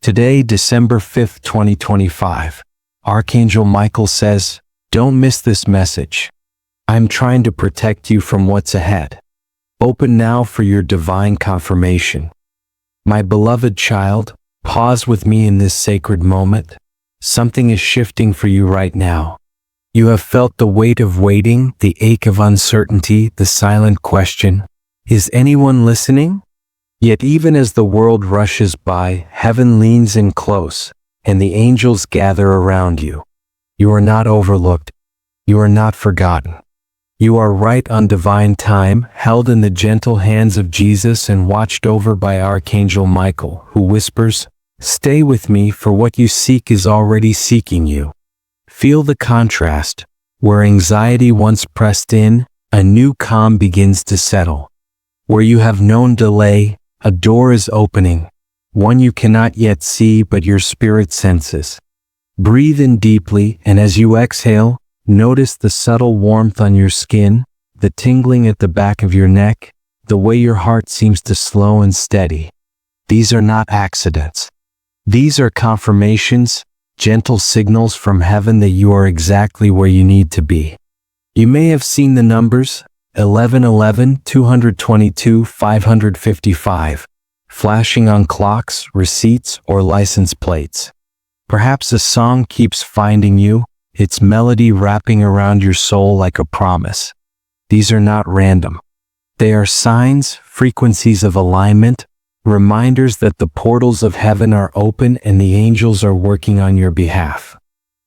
Today, December 5th, 2025, Archangel Michael says, "Don't miss this message. I'm trying to protect you from what's ahead. Open now for your divine confirmation." My beloved child, pause with me in this sacred moment. Something is shifting for you right now. You have felt the weight of waiting, the ache of uncertainty, the silent question, "Is anyone listening?" Yet even as the world rushes by, heaven leans in close, and the angels gather around you. You are not overlooked. You are not forgotten. You are right on divine time, held in the gentle hands of Jesus and watched over by Archangel Michael, who whispers, "Stay with me, for what you seek is already seeking you." Feel the contrast. Where anxiety once pressed in, a new calm begins to settle. Where you have known delay, a door is opening, one you cannot yet see but your spirit senses. Breathe in deeply, and as you exhale, notice the subtle warmth on your skin, the tingling at the back of your neck, the way your heart seems to slow and steady. These are not accidents. These are confirmations, gentle signals from heaven that you are exactly where you need to be. You may have seen the numbers, 1111, 222, 555, flashing on clocks, receipts, or license plates. Perhaps a song keeps finding you, its melody wrapping around your soul like a promise. These are not random. They are signs, frequencies of alignment, reminders that the portals of heaven are open and the angels are working on your behalf.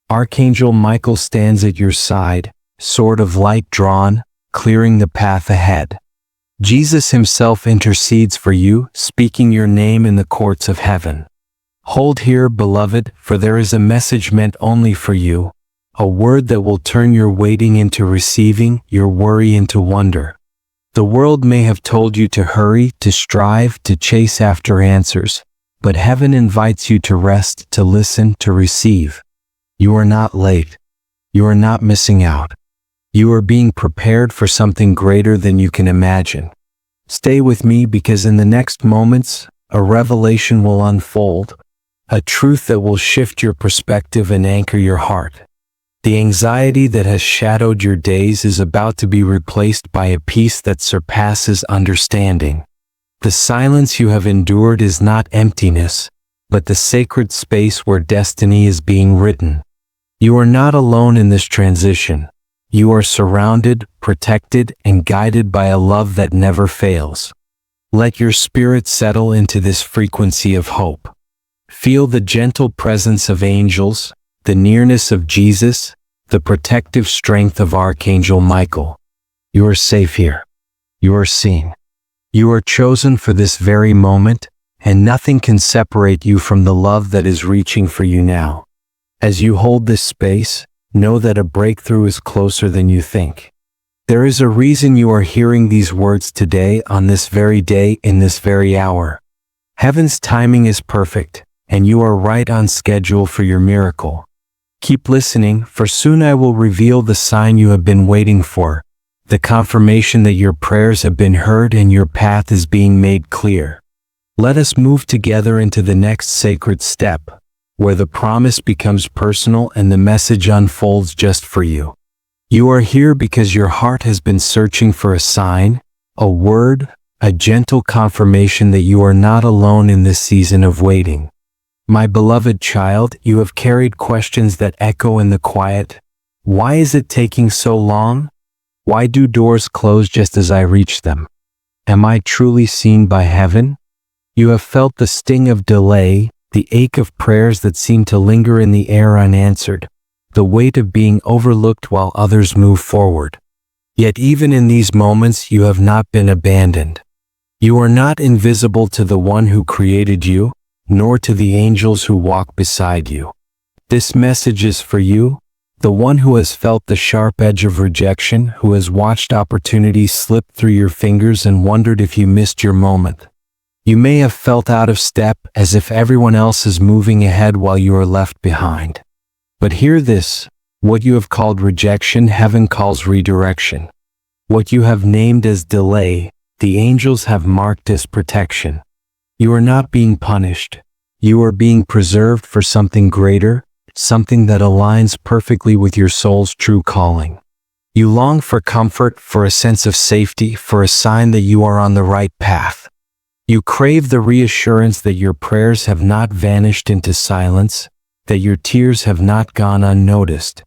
Archangel Michael stands at your side, sword of light drawn, clearing the path ahead. Jesus himself intercedes for you, speaking your name in the courts of heaven. Hold here, beloved, for there is a message meant only for you, a word that will turn your waiting into receiving, your worry into wonder. The world may have told you to hurry, to strive, to chase after answers, but heaven invites you to rest, to listen, to receive. You are not late. You are not missing out. You are being prepared for something greater than you can imagine. Stay with me, because in the next moments, a revelation will unfold, a truth that will shift your perspective and anchor your heart. The anxiety that has shadowed your days is about to be replaced by a peace that surpasses understanding. The silence you have endured is not emptiness, but the sacred space where destiny is being written. You are not alone in this transition. You are surrounded, protected, and guided by a love that never fails. Let your spirit settle into this frequency of hope. Feel the gentle presence of angels, the nearness of Jesus, the protective strength of Archangel Michael. You are safe here. You are seen. You are chosen for this very moment, and nothing can separate you from the love that is reaching for you now. As you hold this space, know that a breakthrough is closer than you think. There is a reason you are hearing these words today, on this very day, in this very hour. Heaven's timing is perfect, and you are right on schedule for your miracle. Keep listening, for soon I will reveal the sign you have been waiting for, the confirmation that your prayers have been heard and your path is being made clear. Let us move together into the next sacred step, where the promise becomes personal and the message unfolds just for you. You are here because your heart has been searching for a sign, a word, a gentle confirmation that you are not alone in this season of waiting. My beloved child, you have carried questions that echo in the quiet. Why is it taking so long? Why do doors close just as I reach them? Am I truly seen by heaven? You have felt the sting of delay, the ache of prayers that seem to linger in the air unanswered, the weight of being overlooked while others move forward. Yet even in these moments, you have not been abandoned. You are not invisible to the one who created you, nor to the angels who walk beside you. This message is for you, the one who has felt the sharp edge of rejection, who has watched opportunities slip through your fingers and wondered if you missed your moment. You may have felt out of step, as if everyone else is moving ahead while you are left behind. But hear this, what you have called rejection, heaven calls redirection. What you have named as delay, the angels have marked as protection. You are not being punished. You are being preserved for something greater, something that aligns perfectly with your soul's true calling. You long for comfort, for a sense of safety, for a sign that you are on the right path. You crave the reassurance that your prayers have not vanished into silence, that your tears have not gone unnoticed.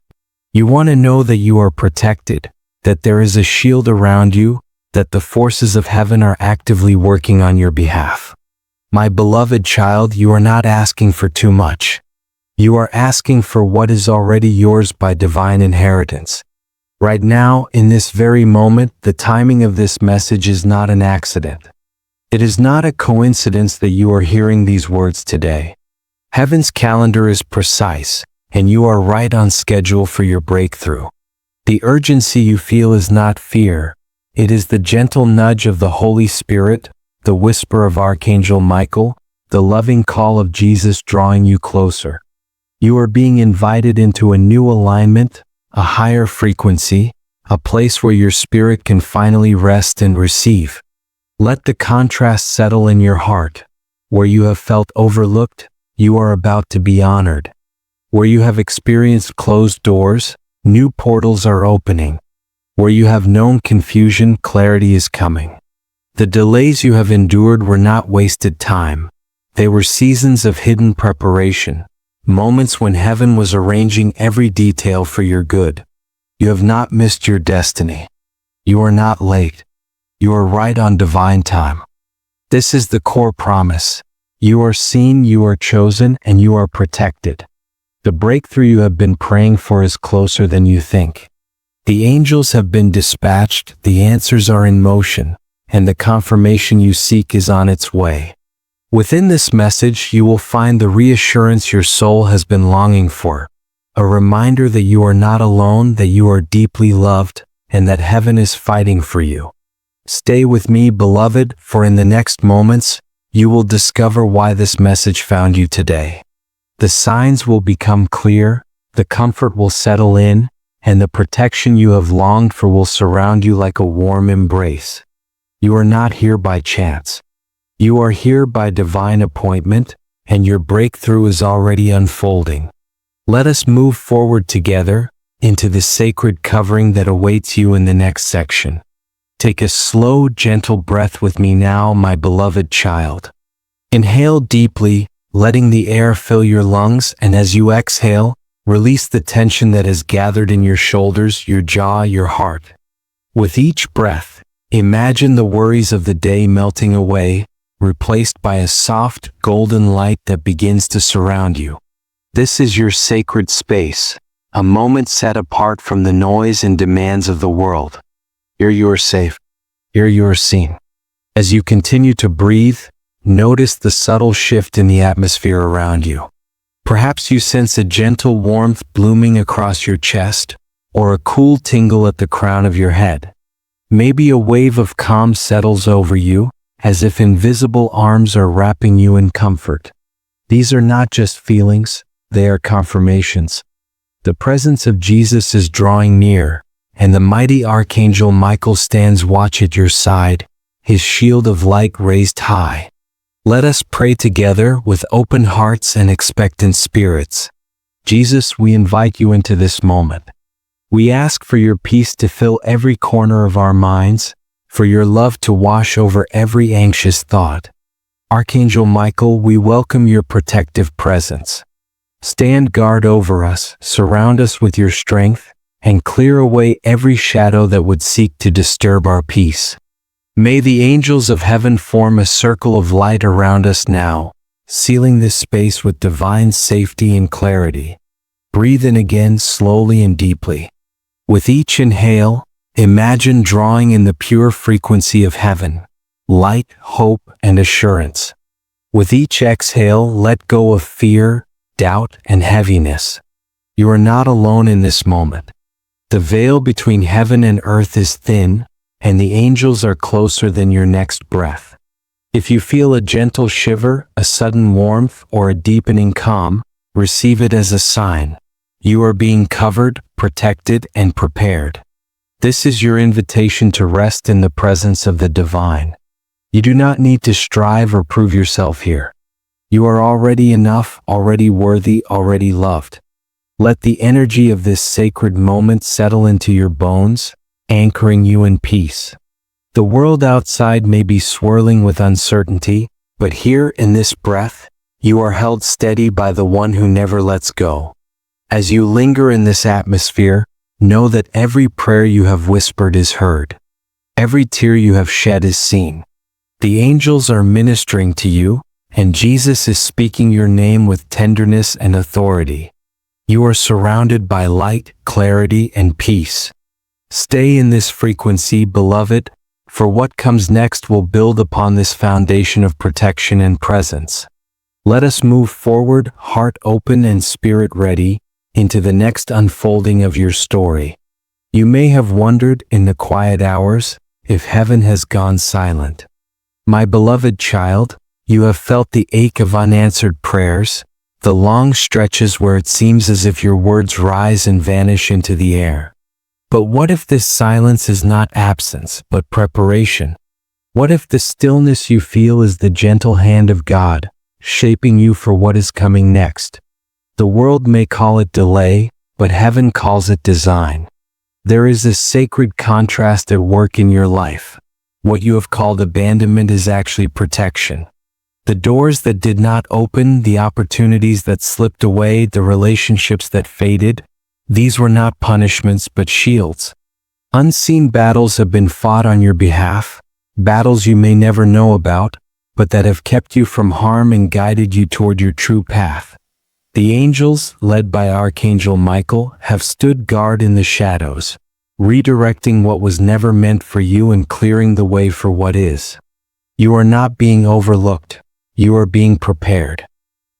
You want to know that you are protected, that there is a shield around you, that the forces of heaven are actively working on your behalf. My beloved child, you are not asking for too much. You are asking for what is already yours by divine inheritance. Right now, in this very moment, the timing of this message is not an accident. It is not a coincidence that you are hearing these words today. Heaven's calendar is precise, and you are right on schedule for your breakthrough. The urgency you feel is not fear. It is the gentle nudge of the Holy Spirit, the whisper of Archangel Michael, the loving call of Jesus drawing you closer. You are being invited into a new alignment, a higher frequency, a place where your spirit can finally rest and receive. Let the contrast settle in your heart. Where you have felt overlooked, you are about to be honored. Where you have experienced closed doors, new portals are opening. Where you have known confusion, clarity is coming. The delays you have endured were not wasted time. They were seasons of hidden preparation, moments when heaven was arranging every detail for your good. You have not missed your destiny. You are not late. You are right on divine time. This is the core promise. You are seen, you are chosen, and you are protected. The breakthrough you have been praying for is closer than you think. The angels have been dispatched, the answers are in motion, and the confirmation you seek is on its way. Within this message, you will find the reassurance your soul has been longing for, a reminder that you are not alone, that you are deeply loved, and that heaven is fighting for you. Stay with me, beloved, for in the next moments, you will discover why this message found you today. The signs will become clear, the comfort will settle in, and the protection you have longed for will surround you like a warm embrace. You are not here by chance. You are here by divine appointment, and your breakthrough is already unfolding. Let us move forward together into the sacred covering that awaits you in the next section. Take a slow, gentle breath with me now, my beloved child. Inhale deeply, letting the air fill your lungs, and as you exhale, release the tension that has gathered in your shoulders, your jaw, your heart. With each breath, imagine the worries of the day melting away, replaced by a soft, golden light that begins to surround you. This is your sacred space, a moment set apart from the noise and demands of the world. Here you are safe. Here you are seen. As you continue to breathe, notice the subtle shift in the atmosphere around you. Perhaps you sense a gentle warmth blooming across your chest, or a cool tingle at the crown of your head. Maybe a wave of calm settles over you, as if invisible arms are wrapping you in comfort. These are not just feelings, they are confirmations. The presence of Jesus is drawing near, and the mighty Archangel Michael stands watch at your side, his shield of light raised high. Let us pray together with open hearts and expectant spirits. Jesus, we invite you into this moment. We ask for your peace to fill every corner of our minds, for your love to wash over every anxious thought. Archangel Michael, we welcome your protective presence. Stand guard over us, surround us with your strength, and clear away every shadow that would seek to disturb our peace. May the angels of heaven form a circle of light around us now, sealing this space with divine safety and clarity. Breathe in again slowly and deeply. With each inhale, imagine drawing in the pure frequency of heaven, light, hope, and assurance. With each exhale, let go of fear, doubt, and heaviness. You are not alone in this moment. The veil between heaven and earth is thin, and the angels are closer than your next breath. If you feel a gentle shiver, a sudden warmth, or a deepening calm, receive it as a sign. You are being covered, protected, and prepared. This is your invitation to rest in the presence of the divine. You do not need to strive or prove yourself here. You are already enough, already worthy, already loved. Let the energy of this sacred moment settle into your bones, anchoring you in peace. The world outside may be swirling with uncertainty, but here in this breath, you are held steady by the one who never lets go. As you linger in this atmosphere, know that every prayer you have whispered is heard. Every tear you have shed is seen. The angels are ministering to you, and Jesus is speaking your name with tenderness and authority. You are surrounded by light, clarity, and peace. Stay in this frequency, beloved, for what comes next will build upon this foundation of protection and presence. Let us move forward, heart open and spirit ready, into the next unfolding of your story. You may have wondered in the quiet hours if heaven has gone silent. My beloved child, you have felt the ache of unanswered prayers, the long stretches where it seems as if your words rise and vanish into the air. But what if this silence is not absence, but preparation? What if the stillness you feel is the gentle hand of God, shaping you for what is coming next? The world may call it delay, but heaven calls it design. There is a sacred contrast at work in your life. What you have called abandonment is actually protection. The doors that did not open, the opportunities that slipped away, the relationships that faded, these were not punishments but shields. Unseen battles have been fought on your behalf, battles you may never know about, but that have kept you from harm and guided you toward your true path. The angels, led by Archangel Michael, have stood guard in the shadows, redirecting what was never meant for you and clearing the way for what is. You are not being overlooked. You are being prepared.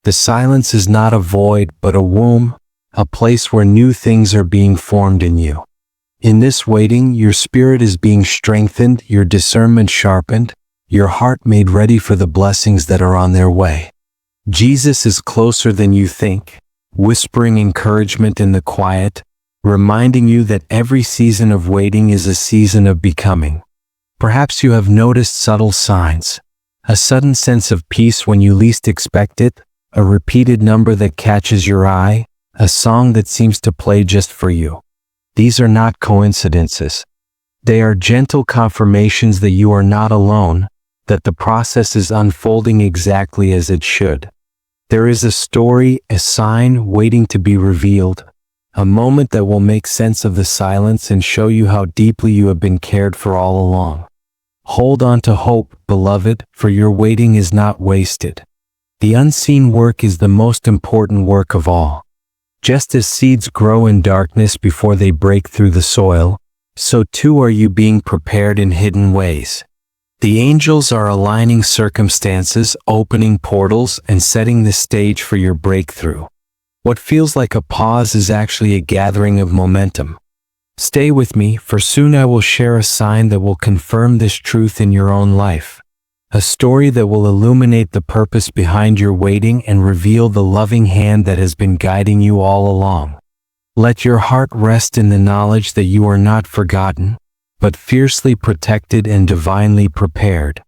The silence is not a void, but a womb, a place where new things are being formed in you. In this waiting, your spirit is being strengthened, your discernment sharpened, your heart made ready for the blessings that are on their way. Jesus is closer than you think, whispering encouragement in the quiet, reminding you that every season of waiting is a season of becoming. Perhaps you have noticed subtle signs. A sudden sense of peace when you least expect it, a repeated number that catches your eye, a song that seems to play just for you. These are not coincidences. They are gentle confirmations that you are not alone, that the process is unfolding exactly as it should. There is a story, a sign waiting to be revealed, a moment that will make sense of the silence and show you how deeply you have been cared for all along. Hold on to hope, beloved, for your waiting is not wasted. The unseen work is the most important work of all. Just as seeds grow in darkness before they break through the soil, so too are you being prepared in hidden ways. The angels are aligning circumstances, opening portals, and setting the stage for your breakthrough. What feels like a pause is actually a gathering of momentum. Stay with me, for soon I will share a sign that will confirm this truth in your own life. A story that will illuminate the purpose behind your waiting and reveal the loving hand that has been guiding you all along. Let your heart rest in the knowledge that you are not forgotten, but fiercely protected and divinely prepared.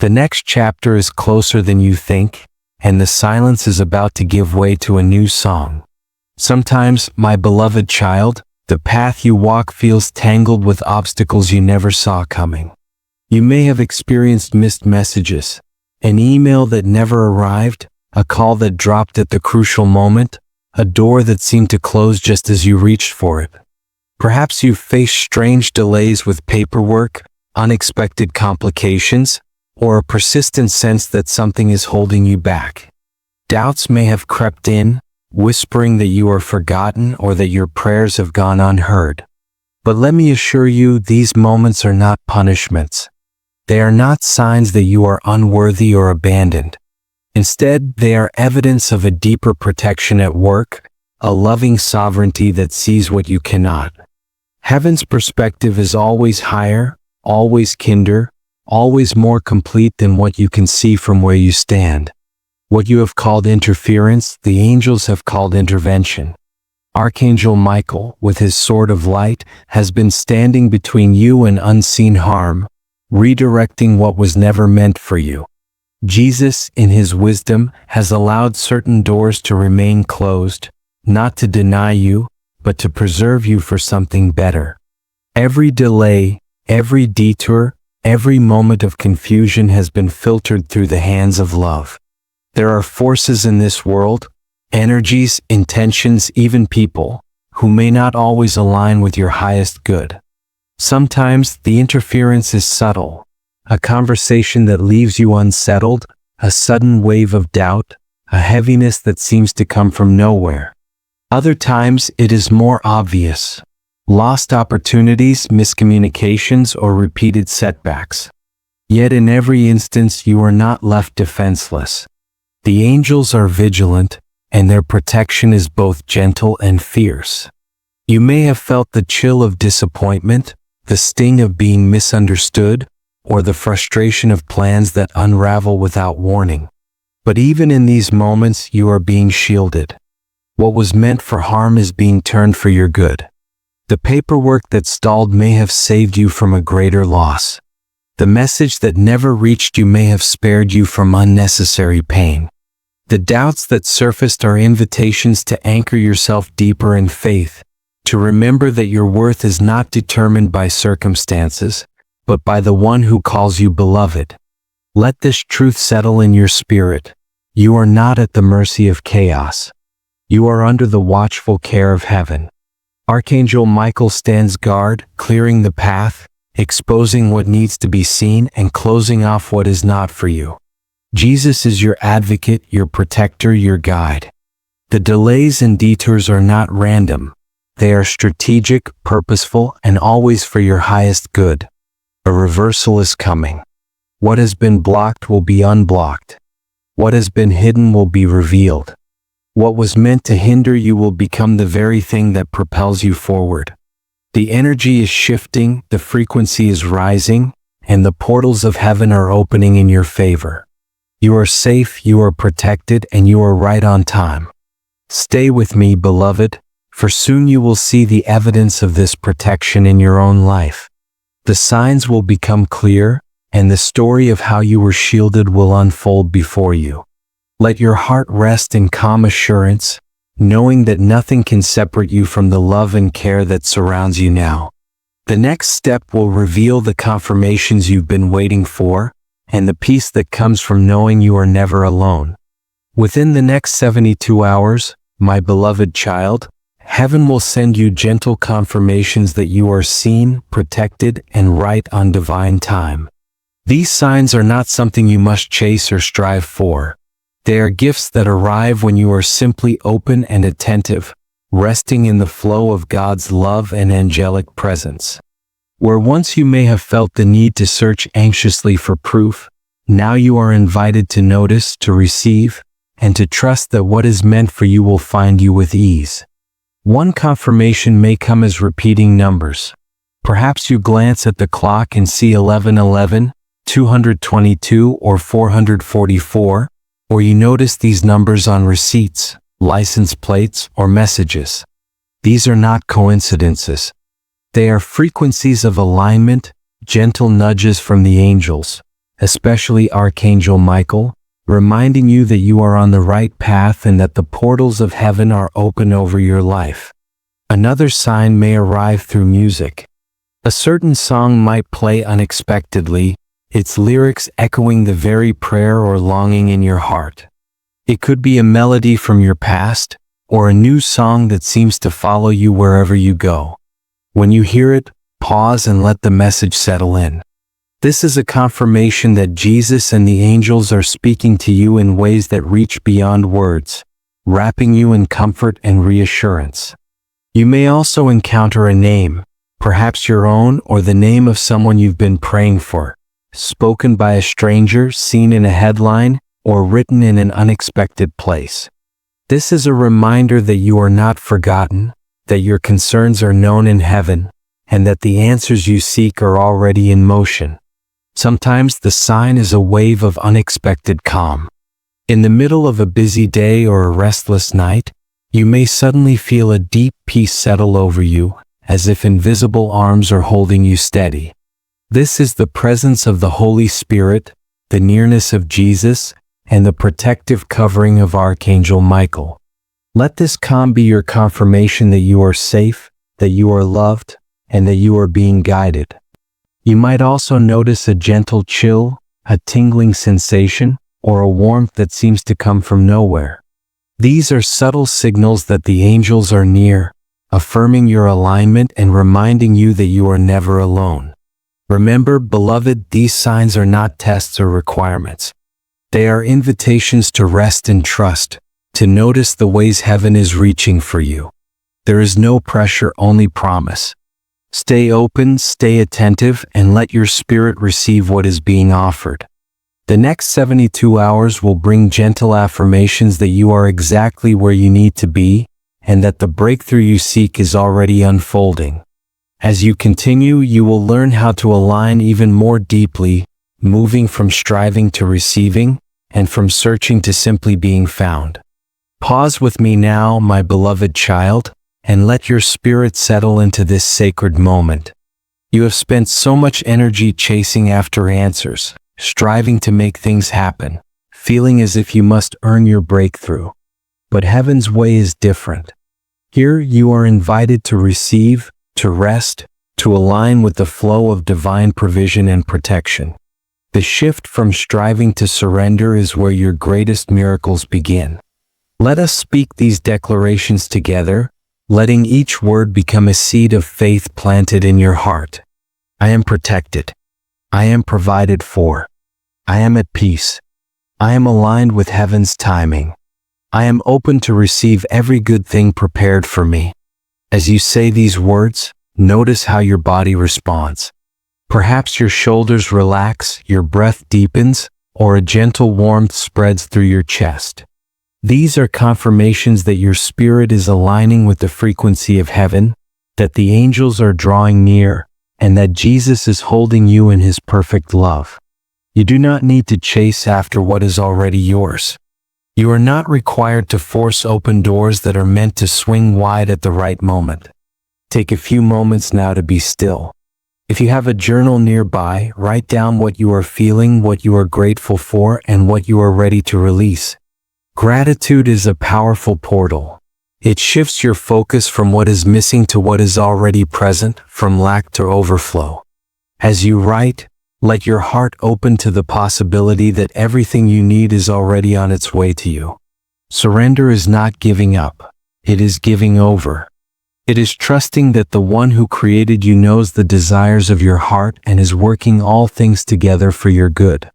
The next chapter is closer than you think, and the silence is about to give way to a new song. Sometimes, my beloved child, the path you walk feels tangled with obstacles you never saw coming. You may have experienced missed messages, an email that never arrived, a call that dropped at the crucial moment, a door that seemed to close just as you reached for it. Perhaps you've faced strange delays with paperwork, unexpected complications, or a persistent sense that something is holding you back. Doubts may have crept in, whispering that you are forgotten or that your prayers have gone unheard. But let me assure you, these moments are not punishments. They are not signs that you are unworthy or abandoned. Instead, they are evidence of a deeper protection at work, a loving sovereignty that sees what you cannot. Heaven's perspective is always higher, always kinder, always more complete than what you can see from where you stand. What you have called interference, the angels have called intervention. Archangel Michael, with his sword of light, has been standing between you and unseen harm, redirecting what was never meant for you. Jesus, in his wisdom, has allowed certain doors to remain closed, not to deny you, but to preserve you for something better. Every delay, every detour, every moment of confusion has been filtered through the hands of love. There are forces in this world, energies, intentions, even people, who may not always align with your highest good. Sometimes the interference is subtle, a conversation that leaves you unsettled, a sudden wave of doubt, a heaviness that seems to come from nowhere. Other times it is more obvious. Lost opportunities, miscommunications, or repeated setbacks. Yet in every instance you are not left defenseless. The angels are vigilant, and their protection is both gentle and fierce. You may have felt the chill of disappointment, the sting of being misunderstood, or the frustration of plans that unravel without warning. But even in these moments you are being shielded. What was meant for harm is being turned for your good. The paperwork that stalled may have saved you from a greater loss. The message that never reached you may have spared you from unnecessary pain. The doubts that surfaced are invitations to anchor yourself deeper in faith, to remember that your worth is not determined by circumstances, but by the one who calls you beloved. Let this truth settle in your spirit. You are not at the mercy of chaos. You are under the watchful care of heaven. Archangel Michael stands guard, clearing the path, exposing what needs to be seen, and closing off what is not for you. Jesus is your advocate, your protector, your guide. The delays and detours are not random. They are strategic, purposeful, and always for your highest good. A reversal is coming. What has been blocked will be unblocked. What has been hidden will be revealed. What was meant to hinder you will become the very thing that propels you forward. The energy is shifting, the frequency is rising, and the portals of heaven are opening in your favor. You are safe, you are protected, and you are right on time. Stay with me, beloved, for soon you will see the evidence of this protection in your own life. The signs will become clear, and the story of how you were shielded will unfold before you. Let your heart rest in calm assurance, knowing that nothing can separate you from the love and care that surrounds you now. The next step will reveal the confirmations you've been waiting for, and the peace that comes from knowing you are never alone. Within the next 72 hours, my beloved child, heaven will send you gentle confirmations that you are seen, protected, and right on divine time. These signs are not something you must chase or strive for. They are gifts that arrive when you are simply open and attentive, resting in the flow of God's love and angelic presence. Where once you may have felt the need to search anxiously for proof, now you are invited to notice, to receive, and to trust that what is meant for you will find you with ease. One confirmation may come as repeating numbers. Perhaps you glance at the clock and see 1111, 222, or 444, or you notice these numbers on receipts, license plates, or messages. These are not coincidences. They are frequencies of alignment, gentle nudges from the angels, especially Archangel Michael, reminding you that you are on the right path and that the portals of heaven are open over your life. Another sign may arrive through music. A certain song might play unexpectedly, its lyrics echoing the very prayer or longing in your heart. It could be a melody from your past, or a new song that seems to follow you wherever you go. When you hear it, pause and let the message settle in. This is a confirmation that Jesus and the angels are speaking to you in ways that reach beyond words, wrapping you in comfort and reassurance. You may also encounter a name, perhaps your own or the name of someone you've been praying for, spoken by a stranger, seen in a headline, or written in an unexpected place. This is a reminder that you are not forgotten, that your concerns are known in heaven, and that the answers you seek are already in motion. Sometimes the sign is a wave of unexpected calm. In the middle of a busy day or a restless night, you may suddenly feel a deep peace settle over you, as if invisible arms are holding you steady. This is the presence of the Holy Spirit, the nearness of Jesus, and the protective covering of Archangel Michael. Let this calm be your confirmation that you are safe, that you are loved, and that you are being guided. You might also notice a gentle chill, a tingling sensation, or a warmth that seems to come from nowhere. These are subtle signals that the angels are near, affirming your alignment and reminding you that you are never alone. Remember, beloved, these signs are not tests or requirements. They are invitations to rest and trust, to notice the ways heaven is reaching for you. There is no pressure, only promise. Stay open, stay attentive, and let your spirit receive what is being offered. The next 72 hours will bring gentle affirmations that you are exactly where you need to be, and that the breakthrough you seek is already unfolding. As you continue, you will learn how to align even more deeply, moving from striving to receiving, and from searching to simply being found. Pause with me now, my beloved child, and let your spirit settle into this sacred moment. You have spent so much energy chasing after answers, striving to make things happen, feeling as if you must earn your breakthrough. But heaven's way is different. Here you are invited to receive, to rest, to align with the flow of divine provision and protection. The shift from striving to surrender is where your greatest miracles begin. Let us speak these declarations together, letting each word become a seed of faith planted in your heart. I am protected. I am provided for. I am at peace. I am aligned with heaven's timing. I am open to receive every good thing prepared for me. As you say these words, notice how your body responds. Perhaps your shoulders relax, your breath deepens, or a gentle warmth spreads through your chest. These are confirmations that your spirit is aligning with the frequency of heaven, that the angels are drawing near, and that Jesus is holding you in his perfect love. You do not need to chase after what is already yours. You are not required to force open doors that are meant to swing wide at the right moment. Take a few moments now to be still. If you have a journal nearby, write down what you are feeling, what you are grateful for, and what you are ready to release. Gratitude is a powerful portal. It shifts your focus from what is missing to what is already present, from lack to overflow. As you write, let your heart open to the possibility that everything you need is already on its way to you. Surrender is not giving up. It is giving over. It is trusting that the one who created you knows the desires of your heart and is working all things together for your good.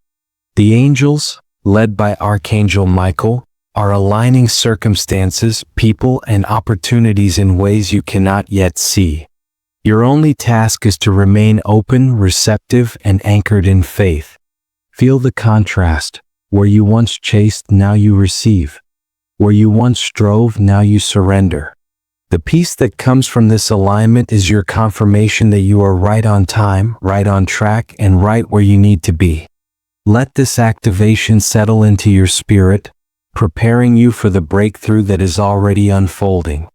The angels, led by Archangel Michael, are aligning circumstances, people, and opportunities in ways you cannot yet see. Your only task is to remain open, receptive, and anchored in faith. Feel the contrast. Where you once chased, now you receive. Where you once strove, now you surrender. The peace that comes from this alignment is your confirmation that you are right on time, right on track, and right where you need to be. Let this activation settle into your spirit, preparing you for the breakthrough that is already unfolding.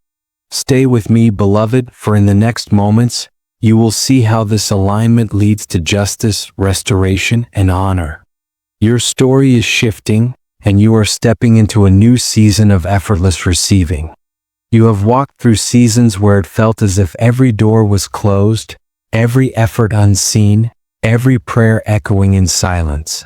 Stay with me, beloved, for in the next moments, you will see how this alignment leads to justice, restoration, and honor. Your story is shifting, and you are stepping into a new season of effortless receiving. You have walked through seasons where it felt as if every door was closed, every effort unseen, every prayer echoing in silence.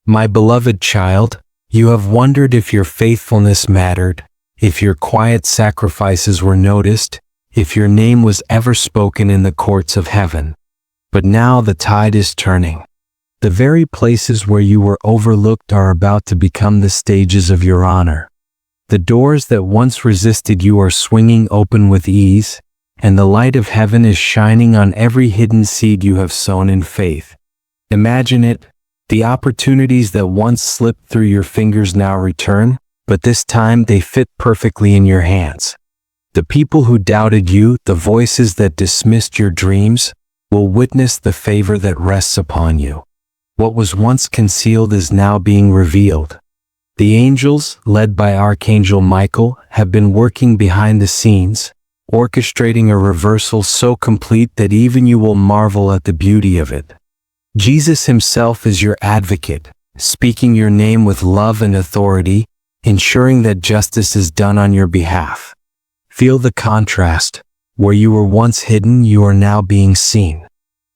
My beloved child, you have wondered if your faithfulness mattered, if your quiet sacrifices were noticed, if your name was ever spoken in the courts of heaven. But now the tide is turning. The very places where you were overlooked are about to become the stages of your honor. The doors that once resisted you are swinging open with ease, and the light of heaven is shining on every hidden seed you have sown in faith. Imagine it. The opportunities that once slipped through your fingers now return, but this time they fit perfectly in your hands. The people who doubted you, the voices that dismissed your dreams, will witness the favor that rests upon you. What was once concealed is now being revealed. The angels, led by Archangel Michael, have been working behind the scenes, orchestrating a reversal so complete that even you will marvel at the beauty of it. Jesus himself is your advocate, speaking your name with love and authority, ensuring that justice is done on your behalf. Feel the contrast. Where you were once hidden, you are now being seen.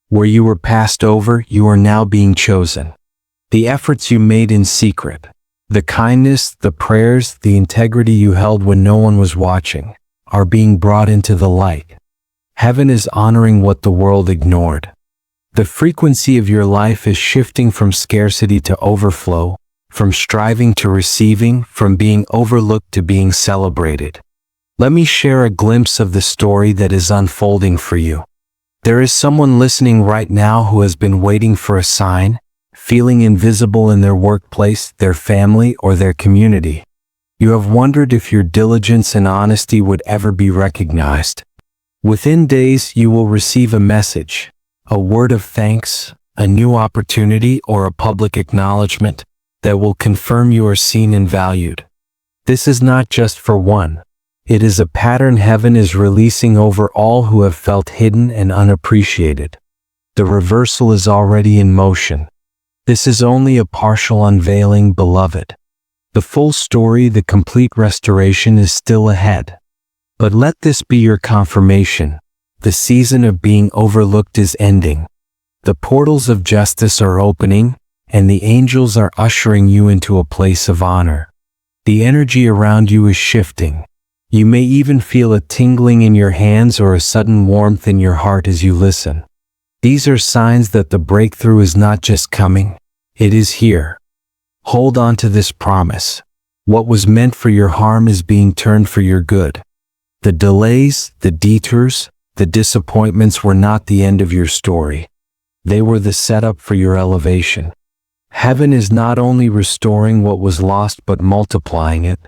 Where you were passed over, you are now being chosen. The efforts you made in secret, the kindness, the prayers, the integrity you held when no one was watching, are being brought into the light. Heaven is honoring what the world ignored. The frequency of your life is shifting from scarcity to overflow, from striving to receiving, from being overlooked to being celebrated. Let me share a glimpse of the story that is unfolding for you. There is someone listening right now who has been waiting for a sign, feeling invisible in their workplace, their family, or their community. You have wondered if your diligence and honesty would ever be recognized. Within days, you will receive a message, a word of thanks, a new opportunity, or a public acknowledgement that will confirm you are seen and valued. This is not just for one. It is a pattern heaven is releasing over all who have felt hidden and unappreciated. The reversal is already in motion. This is only a partial unveiling, beloved. The full story, the complete restoration, is still ahead. But let this be your confirmation. The season of being overlooked is ending. The portals of justice are opening, and the angels are ushering you into a place of honor. The energy around you is shifting. You may even feel a tingling in your hands or a sudden warmth in your heart as you listen. These are signs that the breakthrough is not just coming, it is here. Hold on to this promise. What was meant for your harm is being turned for your good. The delays, the detours, the disappointments were not the end of your story. They were the setup for your elevation. Heaven is not only restoring what was lost but multiplying it.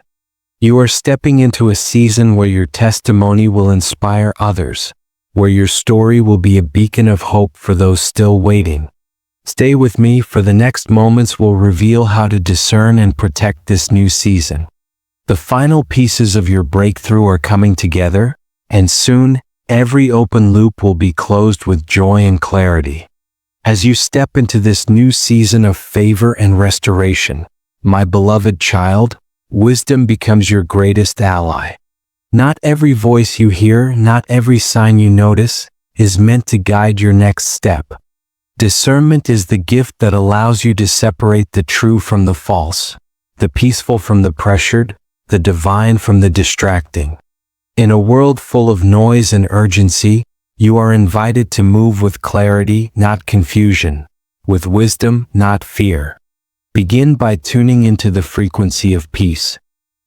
You are stepping into a season where your testimony will inspire others, where your story will be a beacon of hope for those still waiting. Stay with me, for the next moments will reveal how to discern and protect this new season. The final pieces of your breakthrough are coming together, and soon, every open loop will be closed with joy and clarity. As you step into this new season of favor and restoration, my beloved child, wisdom becomes your greatest ally. Not every voice you hear, not every sign you notice, is meant to guide your next step. Discernment is the gift that allows you to separate the true from the false, the peaceful from the pressured, the divine from the distracting. In a world full of noise and urgency, you are invited to move with clarity, not confusion, with wisdom, not fear. Begin by tuning into the frequency of peace.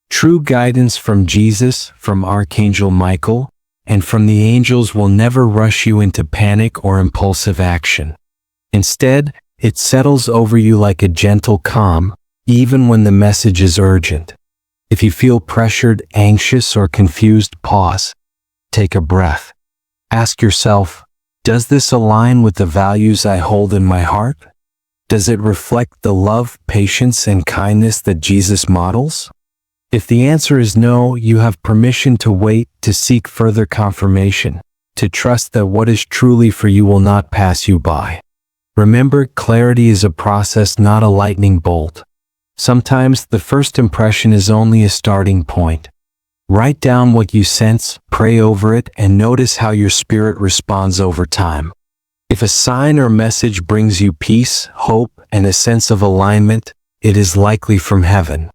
True guidance from Jesus, from Archangel Michael, and from the angels will never rush you into panic or impulsive action. Instead, it settles over you like a gentle calm, even when the message is urgent. If you feel pressured, anxious, or confused, pause. Take a breath. Ask yourself, does this align with the values I hold in my heart? Does it reflect the love, patience, and kindness that Jesus models? If the answer is no, you have permission to wait, to seek further confirmation, to trust that what is truly for you will not pass you by. Remember, clarity is a process, not a lightning bolt. Sometimes the first impression is only a starting point. Write down what you sense, pray over it, and notice how your spirit responds over time. If a sign or message brings you peace, hope, and a sense of alignment, it is likely from heaven.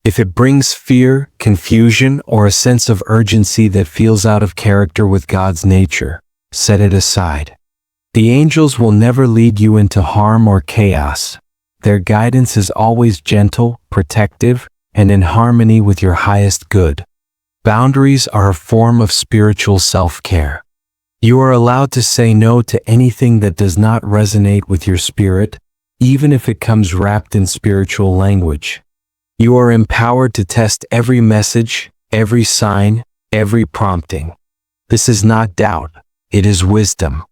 If it brings fear, confusion, or a sense of urgency that feels out of character with God's nature, set it aside. The angels will never lead you into harm or chaos. Their guidance is always gentle, protective, and in harmony with your highest good. Boundaries are a form of spiritual self-care. You are allowed to say no to anything that does not resonate with your spirit, even if it comes wrapped in spiritual language. You are empowered to test every message, every sign, every prompting. This is not doubt, it is wisdom.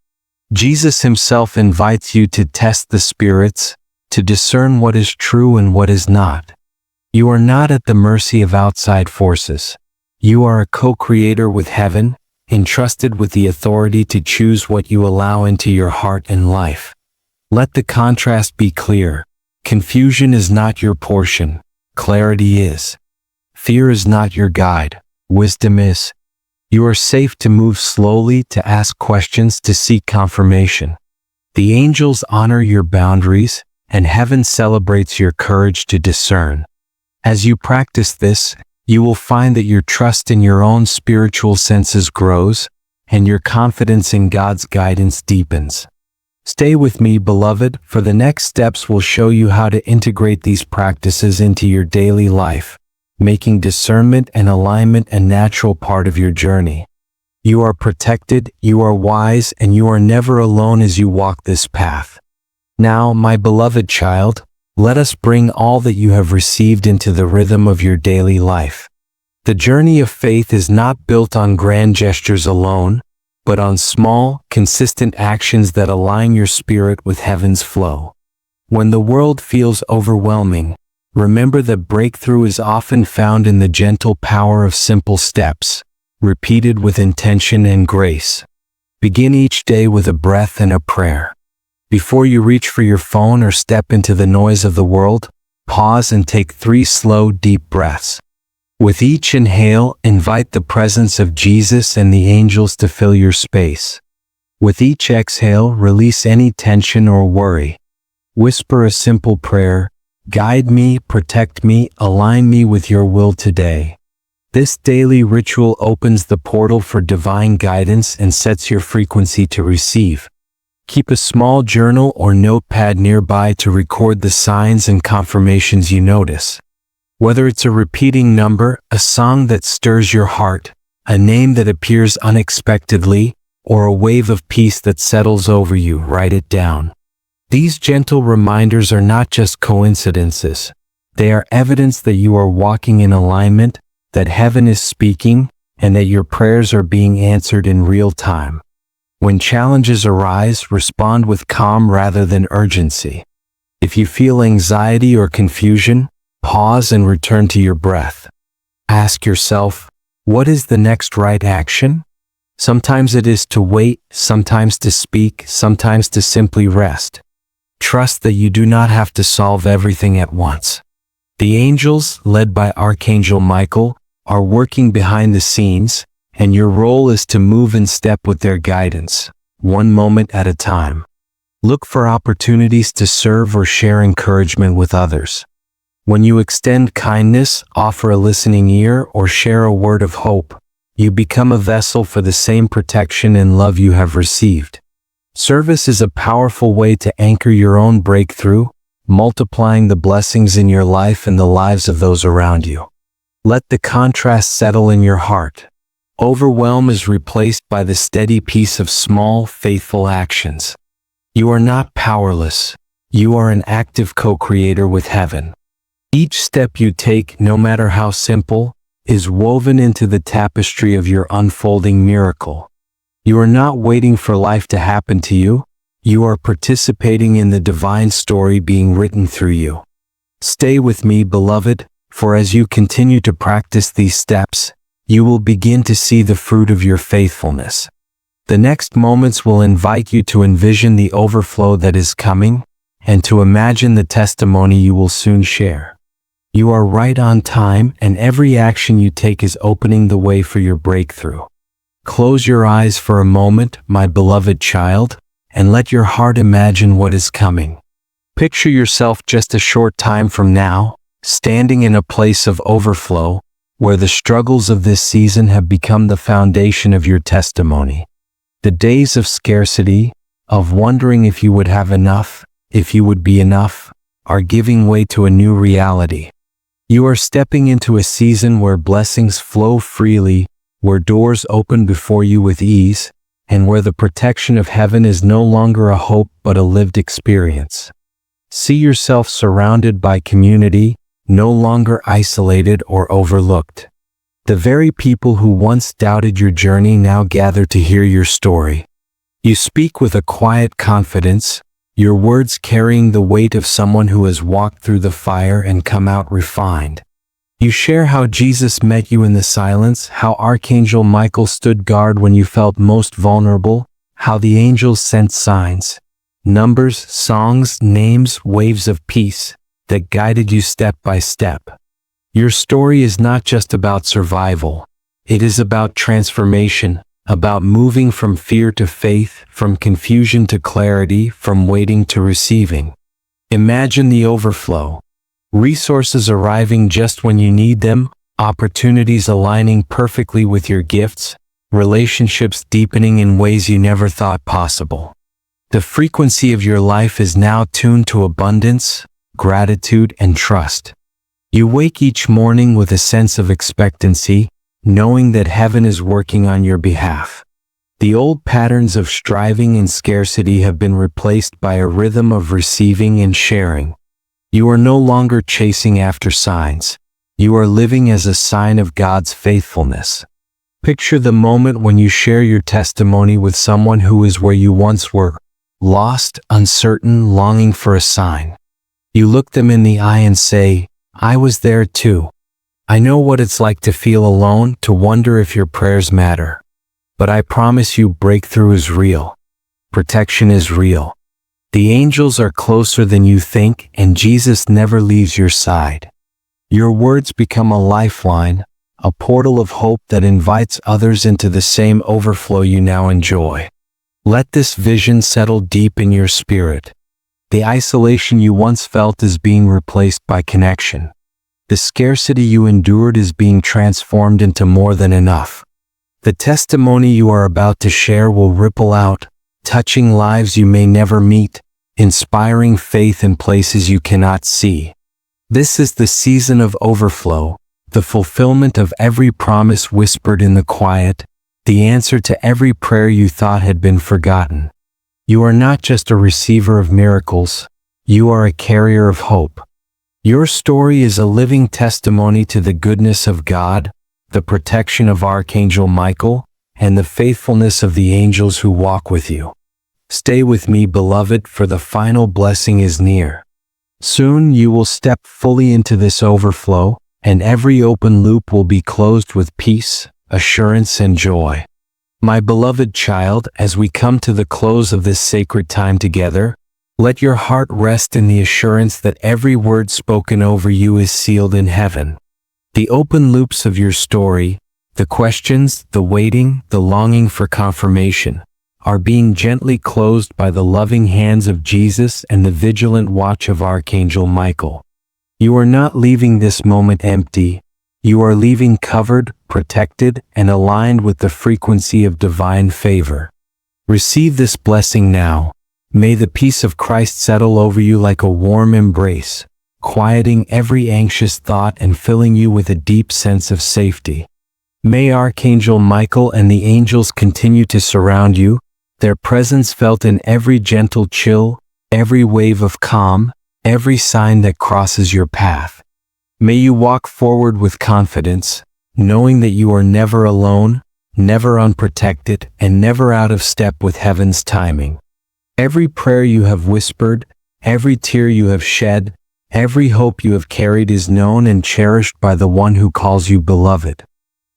Jesus himself invites you to test the spirits, to discern what is true and what is not. You are not at the mercy of outside forces. You are a co-creator with heaven, entrusted with the authority to choose what you allow into your heart and life. Let the contrast be clear. Confusion is not your portion, clarity is. Fear is not your guide, wisdom is. You are safe to move slowly, to ask questions, to seek confirmation. The angels honor your boundaries, and heaven celebrates your courage to discern. As you practice this, you will find that your trust in your own spiritual senses grows, and your confidence in God's guidance deepens. Stay with me, beloved, for the next steps will show you how to integrate these practices into your daily life, making discernment and alignment a natural part of your journey. You are protected, you are wise, and you are never alone as you walk this path. Now, my beloved child, let us bring all that you have received into the rhythm of your daily life. The journey of faith is not built on grand gestures alone, but on small, consistent actions that align your spirit with heaven's flow. When the world feels overwhelming, remember that breakthrough is often found in the gentle power of simple steps, repeated with intention and grace. Begin each day with a breath and a prayer. Before you reach for your phone or step into the noise of the world, pause and take 3 slow, deep breaths. With each inhale, invite the presence of Jesus and the angels to fill your space. With each exhale, release any tension or worry. Whisper a simple prayer: guide me, protect me, align me with your will today. This daily ritual opens the portal for divine guidance and sets your frequency to receive. Keep a small journal or notepad nearby to record the signs and confirmations you notice. Whether it's a repeating number, a song that stirs your heart, a name that appears unexpectedly, or a wave of peace that settles over you, write it down. These gentle reminders are not just coincidences. They are evidence that you are walking in alignment, that heaven is speaking, and that your prayers are being answered in real time. When challenges arise, respond with calm rather than urgency. If you feel anxiety or confusion, pause and return to your breath. Ask yourself, what is the next right action? Sometimes it is to wait, sometimes to speak, sometimes to simply rest. Trust that you do not have to solve everything at once. The angels, led by Archangel Michael, are working behind the scenes, and your role is to move in step with their guidance, one moment at a time. Look for opportunities to serve or share encouragement with others. When you extend kindness, offer a listening ear, or share a word of hope, you become a vessel for the same protection and love you have received. Service is a powerful way to anchor your own breakthrough, multiplying the blessings in your life and the lives of those around you. Let the contrast settle in your heart. Overwhelm is replaced by the steady peace of small, faithful actions. You are not powerless. You are an active co-creator with heaven. Each step you take, no matter how simple, is woven into the tapestry of your unfolding miracle. You are not waiting for life to happen to you. You are participating in the divine story being written through you. Stay with me, beloved, for as you continue to practice these steps, you will begin to see the fruit of your faithfulness. The next moments will invite you to envision the overflow that is coming, and to imagine the testimony you will soon share. You are right on time, and every action you take is opening the way for your breakthrough. Close your eyes for a moment, my beloved child, and let your heart imagine what is coming. Picture yourself just a short time from now, standing in a place of overflow, where the struggles of this season have become the foundation of your testimony. The days of scarcity, of wondering if you would have enough, if you would be enough, are giving way to a new reality. You are stepping into a season where blessings flow freely, where doors open before you with ease, and where the protection of heaven is no longer a hope but a lived experience. See yourself surrounded by community, no longer isolated or overlooked. The very people who once doubted your journey now gather to hear your story. You speak with a quiet confidence, your words carrying the weight of someone who has walked through the fire and come out refined. You share how Jesus met you in the silence, how Archangel Michael stood guard when you felt most vulnerable, how the angels sent signs, numbers, songs, names, waves of peace that guided you step by step. Your story is not just about survival. It is about transformation, about moving from fear to faith, from confusion to clarity, from waiting to receiving. Imagine the overflow. Resources arriving just when you need them, opportunities aligning perfectly with your gifts, relationships deepening in ways you never thought possible. The frequency of your life is now tuned to abundance, gratitude, and trust. You wake each morning with a sense of expectancy, knowing that heaven is working on your behalf. The old patterns of striving and scarcity have been replaced by a rhythm of receiving and sharing. You are no longer chasing after signs. You are living as a sign of God's faithfulness. Picture the moment when you share your testimony with someone who is where you once were, lost, uncertain, longing for a sign. You look them in the eye and say, "I was there too. I know what it's like to feel alone, to wonder if your prayers matter. But I promise you, breakthrough is real. Protection is real. The angels are closer than you think, and Jesus never leaves your side." Your words become a lifeline, a portal of hope that invites others into the same overflow you now enjoy. Let this vision settle deep in your spirit. The isolation you once felt is being replaced by connection. The scarcity you endured is being transformed into more than enough. The testimony you are about to share will ripple out, touching lives you may never meet, inspiring faith in places you cannot see. This is the season of overflow, the fulfillment of every promise whispered in the quiet, the answer to every prayer you thought had been forgotten. You are not just a receiver of miracles, you are a carrier of hope. Your story is a living testimony to the goodness of God, the protection of Archangel Michael, and the faithfulness of the angels who walk with you. Stay with me, beloved, for the final blessing is near. Soon you will step fully into this overflow, and every open loop will be closed with peace, assurance, and joy. My beloved child, as we come to the close of this sacred time together, let your heart rest in the assurance that every word spoken over you is sealed in heaven. The open loops of your story, the questions, the waiting, the longing for confirmation, are being gently closed by the loving hands of Jesus and the vigilant watch of Archangel Michael. You are not leaving this moment empty. You are leaving covered, protected, and aligned with the frequency of divine favor. Receive this blessing now. May the peace of Christ settle over you like a warm embrace, quieting every anxious thought and filling you with a deep sense of safety. May Archangel Michael and the angels continue to surround you, their presence felt in every gentle chill, every wave of calm, every sign that crosses your path. May you walk forward with confidence, knowing that you are never alone, never unprotected, and never out of step with heaven's timing. Every prayer you have whispered, every tear you have shed, every hope you have carried is known and cherished by the one who calls you beloved.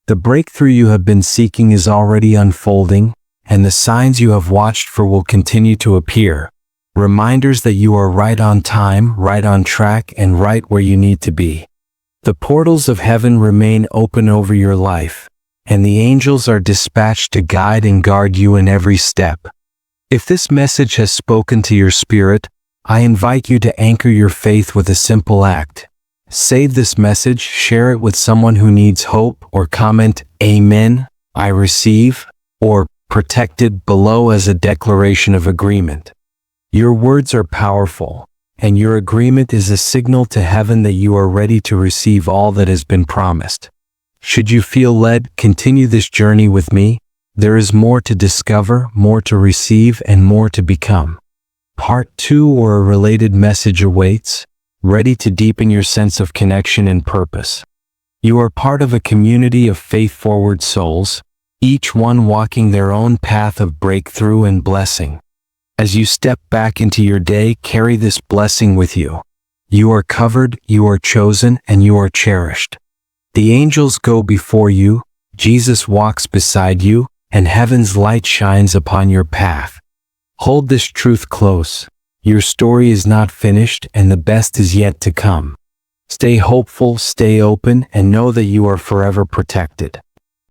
The breakthrough you have been seeking is already unfolding, and the signs you have watched for will continue to appear. Reminders that you are right on time, right on track, and right where you need to be. The portals of heaven remain open over your life, and the angels are dispatched to guide and guard you in every step. If this message has spoken to your spirit, I invite you to anchor your faith with a simple act. Save this message, share it with someone who needs hope, or comment, "Amen, I receive," or "Protected" below as a declaration of agreement. Your words are powerful, and your agreement is a signal to heaven that you are ready to receive all that has been promised. Should you feel led, continue this journey with me. There is more to discover, more to receive, and more to become. Part 2 or a related message awaits, ready to deepen your sense of connection and purpose. You are part of a community of faith-forward souls, each one walking their own path of breakthrough and blessing. As you step back into your day, carry this blessing with you. You are covered, you are chosen, and you are cherished. The angels go before you, Jesus walks beside you, and heaven's light shines upon your path. Hold this truth close. Your story is not finished and the best is yet to come. Stay hopeful, stay open, and know that you are forever protected.